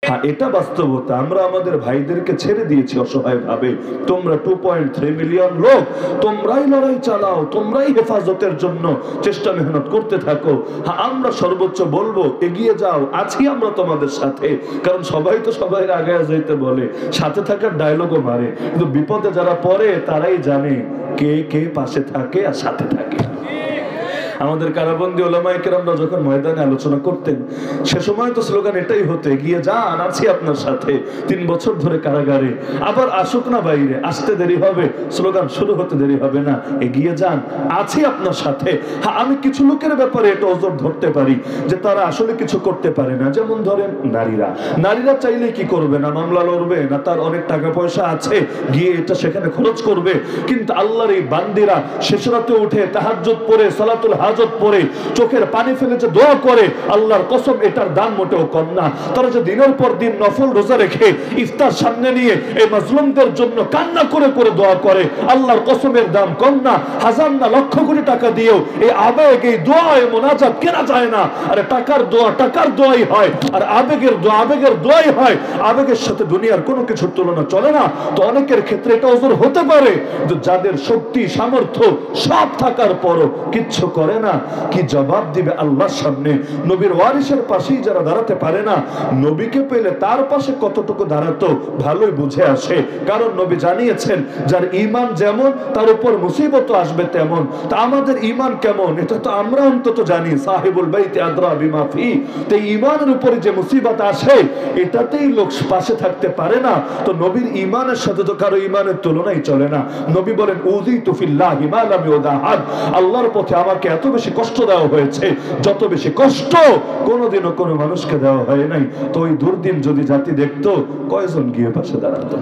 হ্যাঁ, এটা বাস্তবতা। আমরা আমাদের ভাইদেরকে ছেড়ে দিয়েছি অসহায় ভাবে। তোমরা 2.3 মিলিয়ন লোক, তোমরাই লড়াই চালাও, তোমরাই হেফাজতের জন্য চেষ্টা মেহনত করতে থাকো। হ্যাঁ, আমরা সর্বোচ্চ বলবো এগিয়ে যাও, আছি আমরা তোমাদের সাথে। কারণ সবাই তো সবাই আগে যেতে বলে, সাথে থাকার ডায়লগও মারে, কিন্তু বিপদে যারা পড়ে তারাই জানে কে কে পাশে থাকে আর সাথে থাকে। আমাদের কারাবন্দী ওলামায়ে কেরামরা যখন ময়দানে আলোচনা করতেন, সে সময় তো স্লোগান এটাই হতো, এগিয়ে যান, আছি আপনার সাথে। 3 বছর ধরে কারাগারে, আবার আসুক না বাইরে, আসতে দেরি হবে, স্লোগান শুরু হতে দেরি হবে না, এগিয়ে যান, আছি আপনার সাথে। হ্যাঁ, আমি কিছু লোকের ব্যাপারে এটা ওজোর ধরতে পারি যে তারা আসলে কিছু করতে পারে না। যেমন ধরেন নারীরা চাইলে কি করবে না, মামলা লড়বে না, তার অনেক টাকা পয়সা আছে, গিয়ে এটা সেখানে খরচ করবে। কিন্তু আল্লাহর এই বান্দিরা শেষ রাতে উঠে তাহাজ্জুদ পড়ে, সালাতুল হাজত পড়ে, চোখের পানি ফেলে যে দোয়া করে, আল্লাহর কসম এটার দাম মোটেও কম না। তারা যে দিনের পর দিন নফল রোজা রেখে ইফতার সামনে নিয়ে এই মাজলুমদের জন্য কান্না করে করে দোয়া করে, আল্লাহর কসমের দাম কম না। হাজার না লক্ষ কোটি টাকা দিয়েও এই আবেগ, এই দোয়া, এই মোনাজাত কেনা যায় না। আরে টাকার দোয়াই হয়, আর আবেগের দোয়াই হয়। আবেগের সাথে দুনিয়ার কোনো কিছুর তুলনা চলে না। তো অনেকের ক্ষেত্রে এটা ওজোর হতে পারে যে যাদের শক্তি সামর্থ্য সব থাকার পরও কিচ্ছু করে না, কি জবাব দিবে আল্লাহর সামনে? নবীর ওয়ারিসের পাশেই যারা দাঁড়াতে পারে না, নবীকে পেলে তার পাশে কতটুকু দাঁড়াতো ভালোই বুঝে আসে। কারণ নবী জানিয়েছেন, যার ঈমান যেমন তার উপর মুসিবত আসবে তেমন। তা আমাদের ঈমান কেমন এটা তো আমরা অন্তত জানি, সাহিবুল বাইতি আদরা বিমা ফি। তো ঈমানের উপরে যে মুসিবত আসে এটাতেই লোক পাশে থাকতে পারে না, তো নবীর ঈমানের সাথে তো কারো ঈমানের তুলনাই চলে না। নবী বলেন, উযিতু ফিল্লাহি মা লাম ইউদাহাদ, আল্লাহর পথে আমাকে এত বেশি কষ্ট দেওয়া হয়েছে যত বেশি কষ্ট কোনোদিনও কোনো মানুষকে দেওয়া হয় নাই। তো ওই দুর্দিন যদি জাতি দেখতো, কয়জন গিয়ে পাশে দাঁড়াতো?